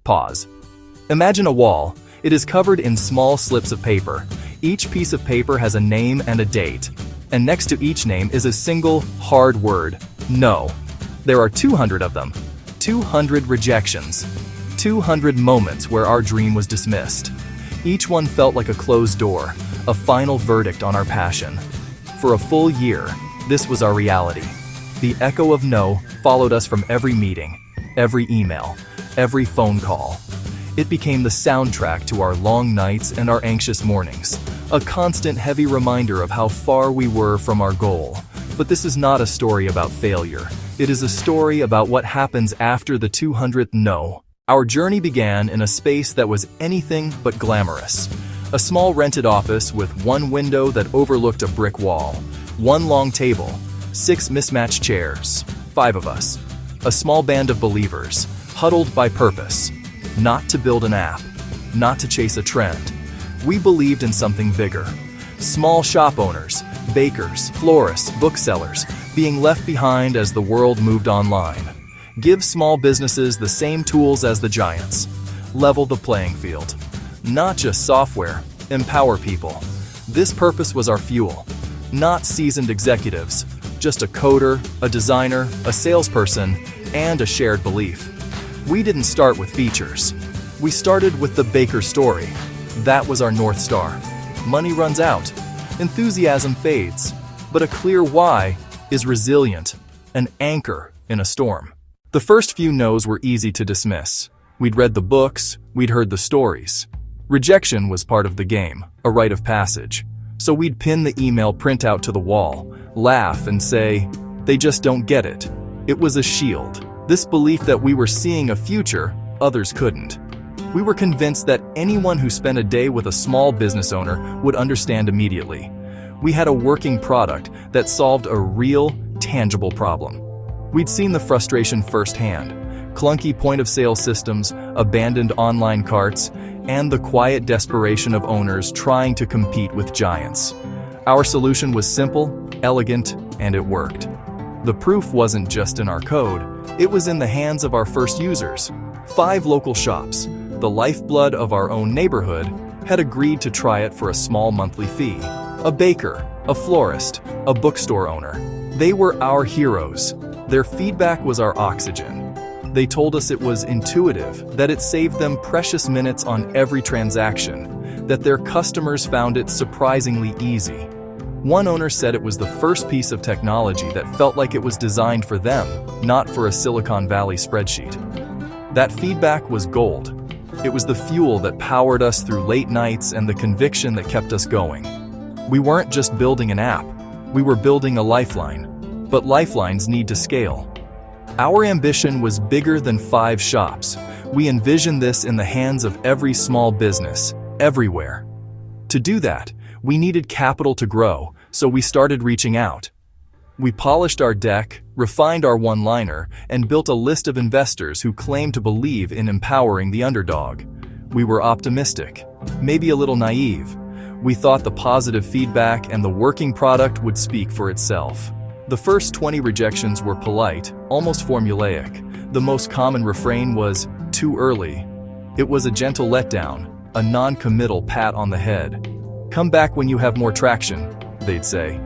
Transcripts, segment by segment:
Pause. Imagine a wall. It is covered in small slips of paper. Each piece of paper has a name and a date. And next to each name is a single, hard word, no. There are 200 of them. 200 rejections. 200 moments where our dream was dismissed. Each one felt like a closed door, a final verdict on our passion. For a full year, this was our reality. The echo of no followed us from every meeting, every email, every phone call. It became the soundtrack to our long nights and our anxious mornings, a constant heavy reminder of how far we were from our goal. But this is not a story about failure. It is a story about what happens after the 200th no. Our journey began in a space that was anything but glamorous. A small rented office with one window that overlooked a brick wall, one long table, 6 mismatched chairs, 5 of us. A small band of believers, huddled by purpose. Not to build an app, not to chase a trend. We believed in something bigger. Small shop owners, bakers, florists, booksellers, being left behind as the world moved online. Give small businesses the same tools as the giants. Level the playing field. Not just software, empower people. This purpose was our fuel. Not seasoned executives, just a coder, a designer, a salesperson, and a shared belief. We didn't start with features. We started with the baker story. That was our North Star. Money runs out. Enthusiasm fades. But a clear why is resilient, an anchor in a storm. The first few no's were easy to dismiss. We'd read the books, we'd heard the stories. Rejection was part of the game, a rite of passage. So we'd pin the email printout to the wall, laugh and say, "They just don't get it." It was a shield. This belief that we were seeing a future others couldn't. We were convinced that anyone who spent a day with a small business owner would understand immediately. We had a working product that solved a real, tangible problem. We'd seen the frustration firsthand. Clunky point-of-sale systems, abandoned online carts, and the quiet desperation of owners trying to compete with giants. Our solution was simple, elegant, and it worked. The proof wasn't just in our code, it was in the hands of our first users. 5 local shops, the lifeblood of our own neighborhood, had agreed to try it for a small monthly fee. A baker, a florist, a bookstore owner. They were our heroes. Their feedback was our oxygen. They told us it was intuitive, that it saved them precious minutes on every transaction, that their customers found it surprisingly easy. One owner said it was the first piece of technology that felt like it was designed for them, not for a Silicon Valley spreadsheet. That feedback was gold. It was the fuel that powered us through late nights and the conviction that kept us going. We weren't just building an app, we were building a lifeline. But lifelines need to scale. Our ambition was bigger than 5 shops. We envisioned this in the hands of every small business, everywhere. To do that, we needed capital to grow, so we started reaching out. We polished our deck, refined our one-liner, and built a list of investors who claimed to believe in empowering the underdog. We were optimistic, maybe a little naive. We thought the positive feedback and the working product would speak for itself. The first 20 rejections were polite, almost formulaic. The most common refrain was, "Too early." It was a gentle letdown, a non-committal pat on the head. "Come back when you have more traction," they'd say.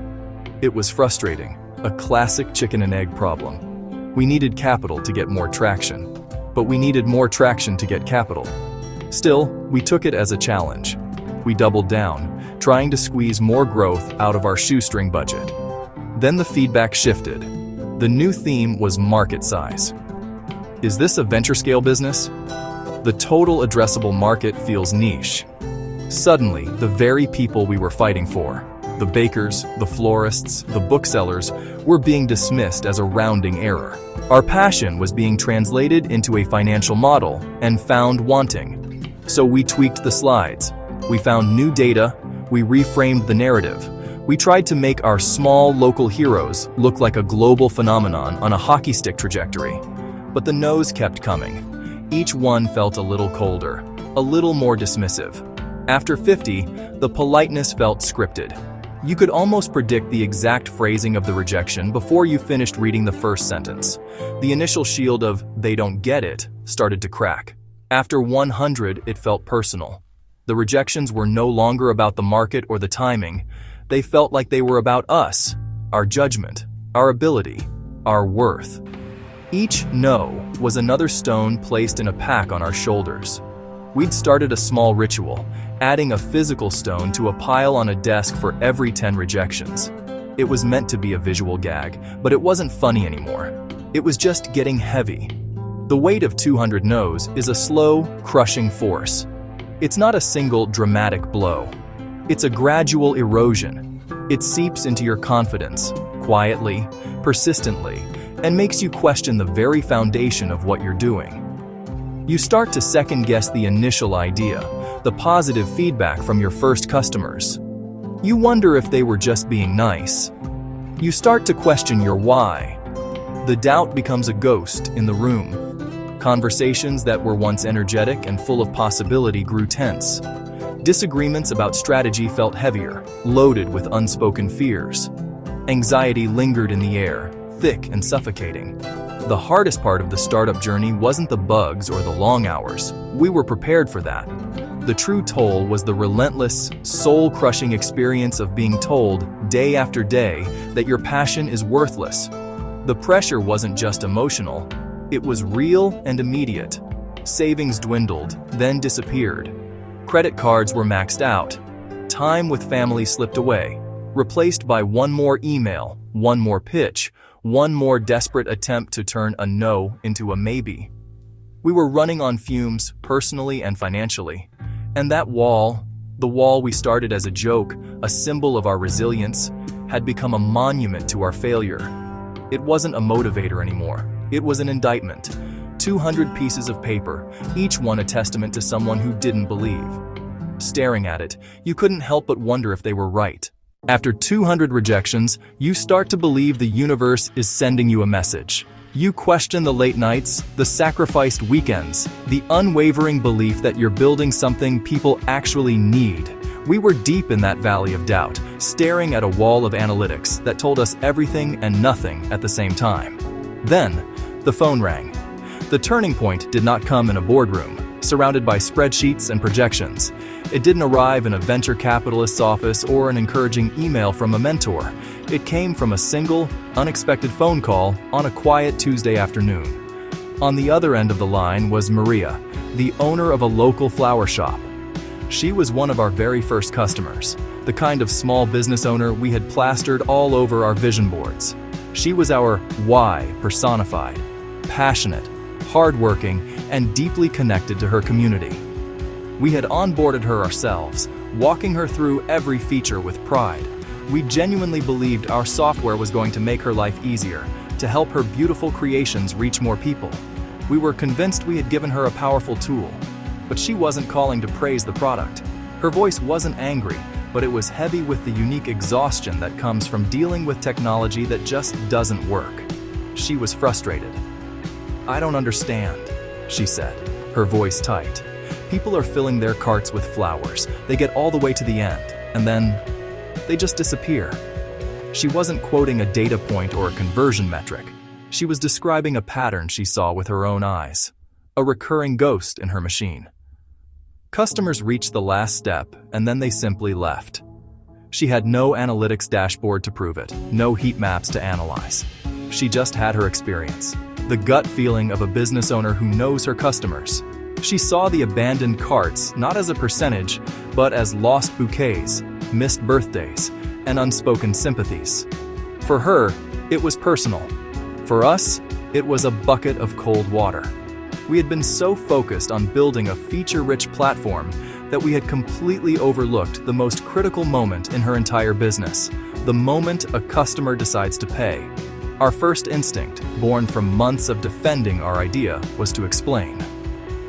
It was frustrating, a classic chicken and egg problem. We needed capital to get more traction, but we needed more traction to get capital. Still, we took it as a challenge. We doubled down, trying to squeeze more growth out of our shoestring budget. Then the feedback shifted. The new theme was market size. Is this a venture scale business? The total addressable market feels niche. Suddenly, the very people we were fighting for, the bakers, the florists, the booksellers, were being dismissed as a rounding error. Our passion was being translated into a financial model and found wanting. So we tweaked the slides. We found new data. We reframed the narrative. We tried to make our small local heroes look like a global phenomenon on a hockey stick trajectory. But the no's kept coming. Each one felt a little colder, a little more dismissive. After 50, the politeness felt scripted. You could almost predict the exact phrasing of the rejection before you finished reading the first sentence. The initial shield of "they don't get it" started to crack. After 100, it felt personal. The rejections were no longer about the market or the timing. They felt like they were about us, our judgment, our ability, our worth. Each no was another stone placed in a pack on our shoulders. We'd started a small ritual, adding a physical stone to a pile on a desk for every 10 rejections. It was meant to be a visual gag, but it wasn't funny anymore. It was just getting heavy. The weight of 200 no's is a slow, crushing force. It's not a single, dramatic blow. It's a gradual erosion. It seeps into your confidence, quietly, persistently, and makes you question the very foundation of what you're doing. You start to second-guess the initial idea, the positive feedback from your first customers. You wonder if they were just being nice. You start to question your why. The doubt becomes a ghost in the room. Conversations that were once energetic and full of possibility grew tense. Disagreements about strategy felt heavier, loaded with unspoken fears. Anxiety lingered in the air, thick and suffocating. The hardest part of the startup journey wasn't the bugs or the long hours. We were prepared for that. The true toll was the relentless, soul-crushing experience of being told, day after day, that your passion is worthless. The pressure wasn't just emotional, it was real and immediate. Savings dwindled, then disappeared. Credit cards were maxed out. Time with family slipped away, replaced by one more email, one more pitch, one more desperate attempt to turn a no into a maybe. We were running on fumes, personally and financially. And that wall, the wall we started as a joke, a symbol of our resilience, had become a monument to our failure. It wasn't a motivator anymore. It was an indictment. 200 pieces of paper, each one a testament to someone who didn't believe. Staring at it, you couldn't help but wonder if they were right. After 200 rejections, you start to believe the universe is sending you a message. You question the late nights, the sacrificed weekends, the unwavering belief that you're building something people actually need. We were deep in that valley of doubt, staring at a wall of analytics that told us everything and nothing at the same time. Then, the phone rang. The turning point did not come in a boardroom, surrounded by spreadsheets and projections. It didn't arrive in a venture capitalist's office or an encouraging email from a mentor. It came from a single, unexpected phone call on a quiet Tuesday afternoon. On the other end of the line was Maria, the owner of a local flower shop. She was one of our very first customers, the kind of small business owner we had plastered all over our vision boards. She was our why personified, passionate, hardworking, and deeply connected to her community. We had onboarded her ourselves, walking her through every feature with pride. We genuinely believed our software was going to make her life easier, to help her beautiful creations reach more people. We were convinced we had given her a powerful tool, but she wasn't calling to praise the product. Her voice wasn't angry, but it was heavy with the unique exhaustion that comes from dealing with technology that just doesn't work. She was frustrated. "I don't understand," she said, her voice tight. "People are filling their carts with flowers. They get all the way to the end, and then they just disappear." She wasn't quoting a data point or a conversion metric. She was describing a pattern she saw with her own eyes, a recurring ghost in her machine. Customers reached the last step, and then they simply left. She had no analytics dashboard to prove it, no heat maps to analyze. She just had her experience, the gut feeling of a business owner who knows her customers. She saw the abandoned carts not as a percentage, but as lost bouquets, missed birthdays, and unspoken sympathies. For her, it was personal. For us, it was a bucket of cold water. We had been so focused on building a feature-rich platform that we had completely overlooked the most critical moment in her entire business, the moment a customer decides to pay. Our first instinct, born from months of defending our idea, was to explain.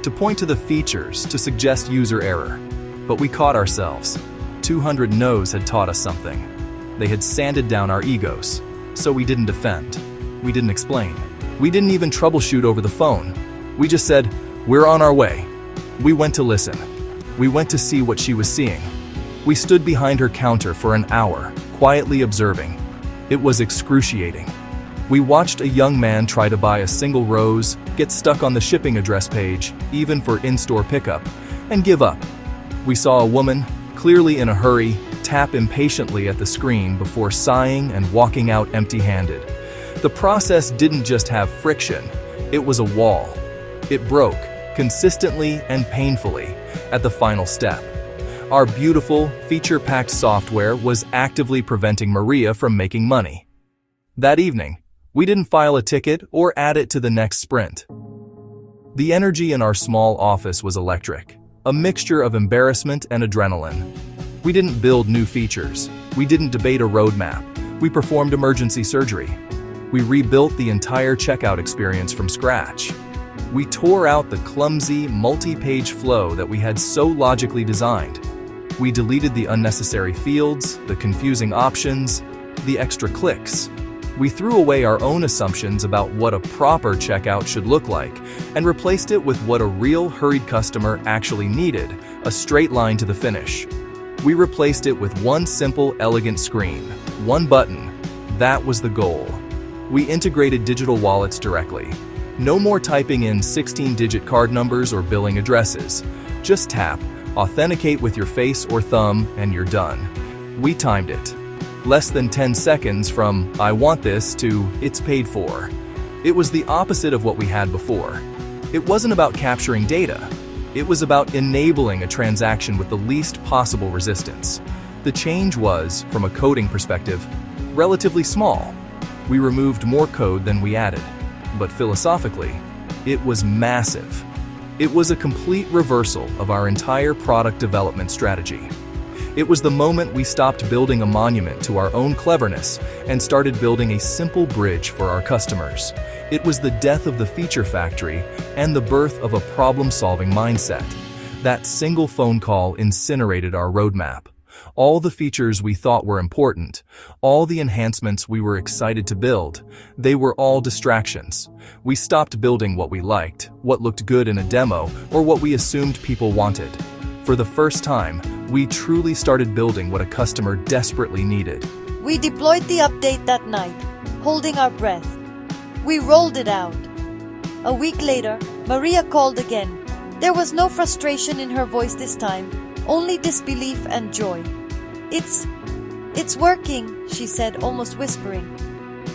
To point to the features, to suggest user error. But we caught ourselves. 200 no's had taught us something. They had sanded down our egos. So we didn't defend. We didn't explain. We didn't even troubleshoot over the phone. We just said, "We're on our way." We went to listen. We went to see what she was seeing. We stood behind her counter for an hour, quietly observing. It was excruciating. We watched a young man try to buy a single rose, get stuck on the shipping address page, even for in-store pickup, and give up. We saw a woman, clearly in a hurry, tap impatiently at the screen before sighing and walking out empty-handed. The process didn't just have friction, it was a wall. It broke, consistently and painfully, at the final step. Our beautiful, feature-packed software was actively preventing Maria from making money. That evening, we didn't file a ticket or add it to the next sprint. The energy in our small office was electric, a mixture of embarrassment and adrenaline. We didn't build new features. We didn't debate a roadmap. We performed emergency surgery. We rebuilt the entire checkout experience from scratch. We tore out the clumsy, multi-page flow that we had so logically designed. We deleted the unnecessary fields, the confusing options, the extra clicks. We threw away our own assumptions about what a proper checkout should look like and replaced it with what a real hurried customer actually needed, a straight line to the finish. We replaced it with one simple, elegant screen, one button. That was the goal. We integrated digital wallets directly. No more typing in 16-digit card numbers or billing addresses. Just tap, authenticate with your face or thumb, and you're done. We timed it. Less than 10 seconds from, "I want this," to, "It's paid for." It was the opposite of what we had before. It wasn't about capturing data. It was about enabling a transaction with the least possible resistance. The change was, from a coding perspective, relatively small. We removed more code than we added. But philosophically, it was massive. It was a complete reversal of our entire product development strategy. It was the moment we stopped building a monument to our own cleverness and started building a simple bridge for our customers. It was the death of the feature factory and the birth of a problem-solving mindset. That single phone call incinerated our roadmap. All the features we thought were important, all the enhancements we were excited to build, they were all distractions. We stopped building what we liked, what looked good in a demo, or what we assumed people wanted. For the first time, we truly started building what a customer desperately needed. We deployed the update that night, holding our breath. We rolled it out. A week later, Maria called again. There was no frustration in her voice this time, only disbelief and joy. It's working," she said, almost whispering.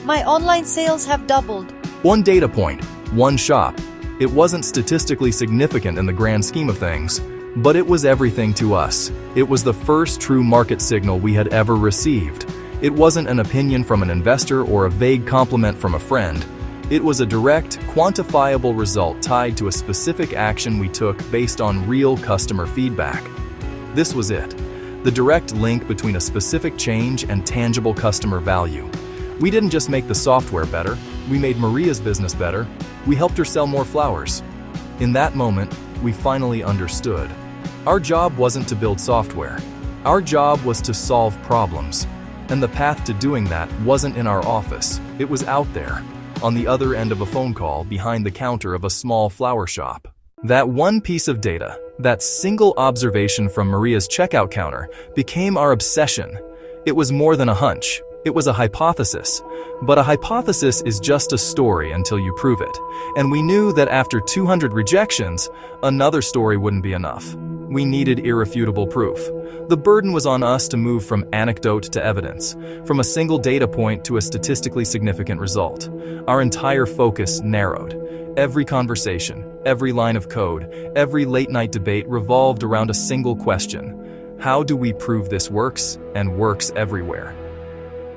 "My online sales have doubled." One data point, one shop. It wasn't statistically significant in the grand scheme of things, but it was everything to us. It was the first true market signal we had ever received. It wasn't an opinion from an investor or a vague compliment from a friend. It was a direct, quantifiable result tied to a specific action we took based on real customer feedback. This was it, the direct link between a specific change and tangible customer value. We didn't just make the software better, we made Maria's business better. We helped her sell more flowers. In that moment, we finally understood. Our job wasn't to build software. Our job was to solve problems. And the path to doing that wasn't in our office. It was out there, on the other end of a phone call behind the counter of a small flower shop. That one piece of data, that single observation from Maria's checkout counter, became our obsession. It was more than a hunch. It was a hypothesis. But a hypothesis is just a story until you prove it. And we knew that after 200 rejections, another story wouldn't be enough. We needed irrefutable proof. The burden was on us to move from anecdote to evidence, from a single data point to a statistically significant result. Our entire focus narrowed. Every conversation, every line of code, every late-night debate revolved around a single question. How do we prove this works and works everywhere?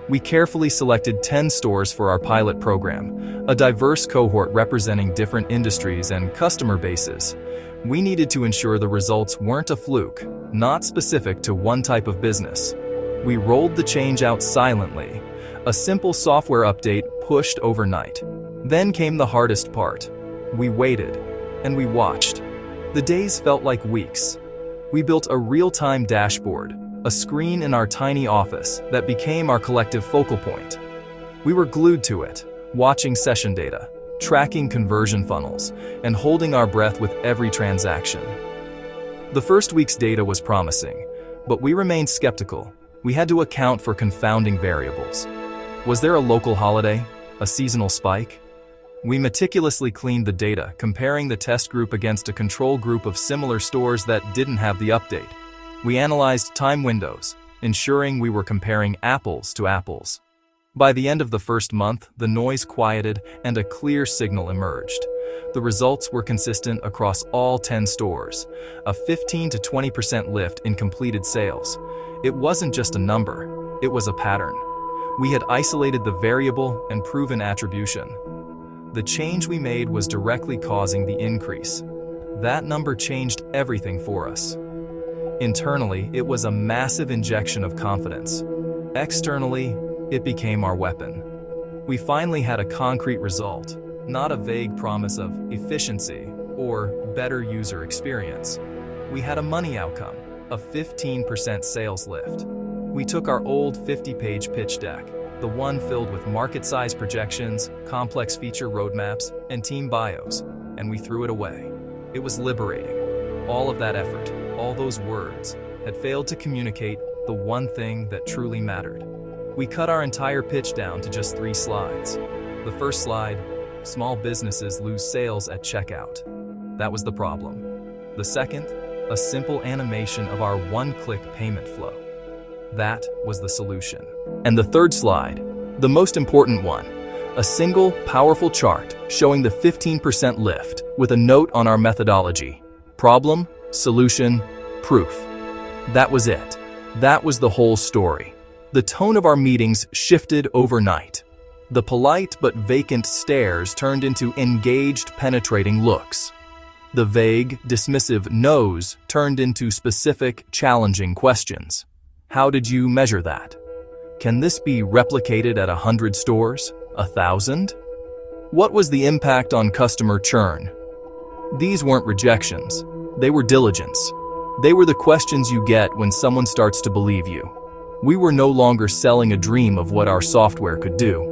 We carefully selected 10 stores for our pilot program, a diverse cohort representing different industries and customer bases. We needed to ensure the results weren't a fluke, not specific to one type of business. We rolled the change out silently, a simple software update pushed overnight. Then came the hardest part. We waited, and we watched. The days felt like weeks. We built a real-time dashboard, a screen in our tiny office that became our collective focal point. We were glued to it, watching session data, tracking conversion funnels, and holding our breath with every transaction. The first week's data was promising, but we remained skeptical. We had to account for confounding variables. Was there a local holiday? A seasonal spike? We meticulously cleaned the data, comparing the test group against a control group of similar stores that didn't have the update. We analyzed time windows, ensuring we were comparing apples to apples. By the end of the first month, the noise quieted and a clear signal emerged. The results were consistent across all 10 stores, a 15 to 20% lift in completed sales. It wasn't just a number, it was a pattern. We had isolated the variable and proven attribution. The change we made was directly causing the increase. That number changed everything for us. Internally, it was a massive injection of confidence. Externally, it became our weapon. We finally had a concrete result, not a vague promise of efficiency or better user experience. We had a money outcome, a 15% sales lift. We took our old 50-page pitch deck, the one filled with market-size projections, complex feature roadmaps, and team bios, and we threw it away. It was liberating. All of that effort, all those words, had failed to communicate the one thing that truly mattered. We cut our entire pitch down to just 3 slides. The first slide, small businesses lose sales at checkout. That was the problem. The second, a simple animation of our one-click payment flow. That was the solution. And the third slide, the most important one, a single, powerful chart showing the 15% lift with a note on our methodology. Problem, solution, proof. That was it. That was the whole story. The tone of our meetings shifted overnight. The polite but vacant stares turned into engaged, penetrating looks. The vague, dismissive no's turned into specific, challenging questions. How did you measure that? Can this be replicated at 100 stores? 1,000? What was the impact on customer churn? These weren't rejections. They were diligence. They were the questions you get when someone starts to believe you. We were no longer selling a dream of what our software could do.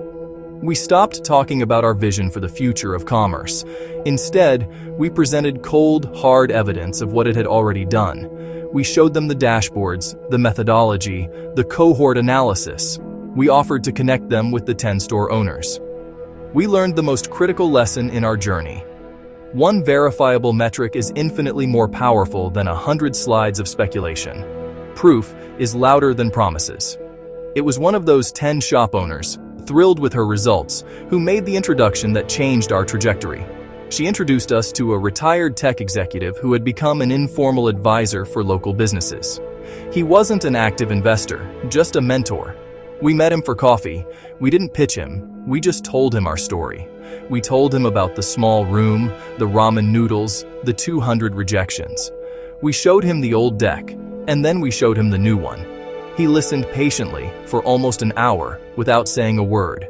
We stopped talking about our vision for the future of commerce. Instead, we presented cold, hard evidence of what it had already done. We showed them the dashboards, the methodology, the cohort analysis. We offered to connect them with the 10-store owners. We learned the most critical lesson in our journey. One verifiable metric is infinitely more powerful than 100 slides of speculation. Proof is louder than promises. It was one of those 10 shop owners, thrilled with her results, who made the introduction that changed our trajectory. She introduced us to a retired tech executive who had become an informal advisor for local businesses. He wasn't an active investor, just a mentor. We met him for coffee. We didn't pitch him, we just told him our story. We told him about the small room, the ramen noodles, the 200 rejections. We showed him the old deck, and then we showed him the new one. He listened patiently for almost an hour without saying a word.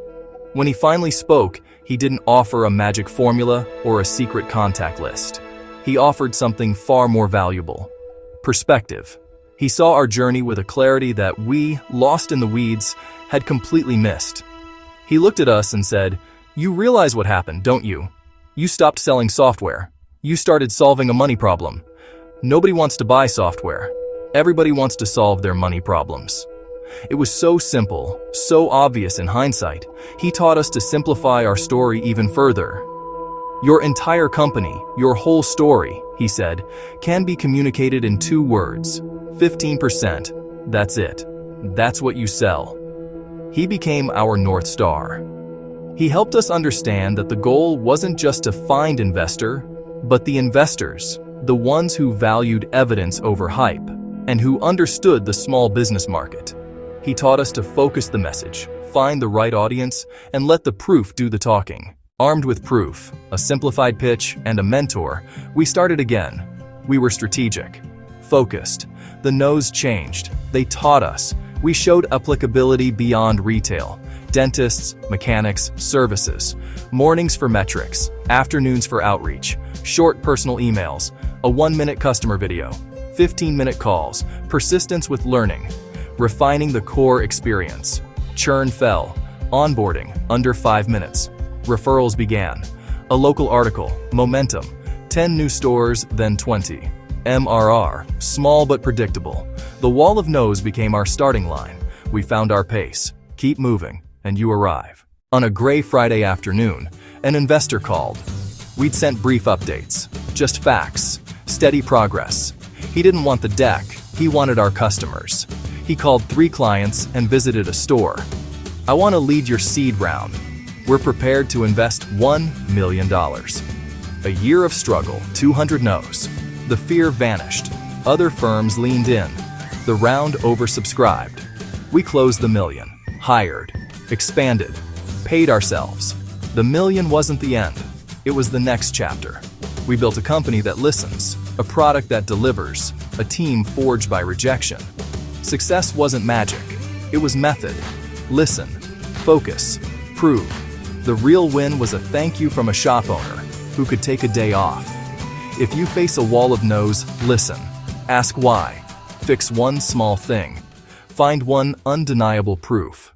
When he finally spoke, he didn't offer a magic formula or a secret contact list. He offered something far more valuable: perspective. He saw our journey with a clarity that we, lost in the weeds, had completely missed. He looked at us and said, "You realize what happened, don't you? You stopped selling software. You started solving a money problem. Nobody wants to buy software. Everybody wants to solve their money problems." It was so simple, so obvious in hindsight. He taught us to simplify our story even further. Your entire company, your whole story, he said, can be communicated in 2 words. 15%. That's it. That's what you sell. He became our North Star. He helped us understand that the goal wasn't just to find investor, but the investors, the ones who valued evidence over hype, and who understood the small business market. He taught us to focus the message, find the right audience, and let the proof do the talking. Armed with proof, a simplified pitch, and a mentor, we started again. We were strategic, focused. The no's changed. They taught us. We showed applicability beyond retail. Dentists, mechanics, services. Mornings for metrics, afternoons for outreach, short personal emails, a 1-minute customer video, 15-minute calls, persistence with learning, refining the core experience. Churn fell, onboarding under 5 minutes. Referrals began. A local article, momentum, 10 new stores, then 20. MRR, small but predictable. The wall of no's became our starting line. We found our pace. Keep moving, and you arrive. On a gray Friday afternoon, An investor called. We'd sent brief updates, just facts, steady progress. He didn't want the deck, he wanted our customers. He called 3 clients and visited a store. I want to lead your seed round. We're prepared to invest $1 million. A year of struggle, 200 no's. The fear vanished. Other firms leaned in. The round oversubscribed. We closed the million, hired, expanded, paid ourselves. The $1 million wasn't the end. It was the next chapter. We built a company that listens, a product that delivers, a team forged by rejection. Success wasn't magic. It was method. Listen, focus, prove. The real win was a thank you from a shop owner who could take a day off. If you face a wall of no's, listen. Ask why. Fix one small thing. Find one undeniable proof.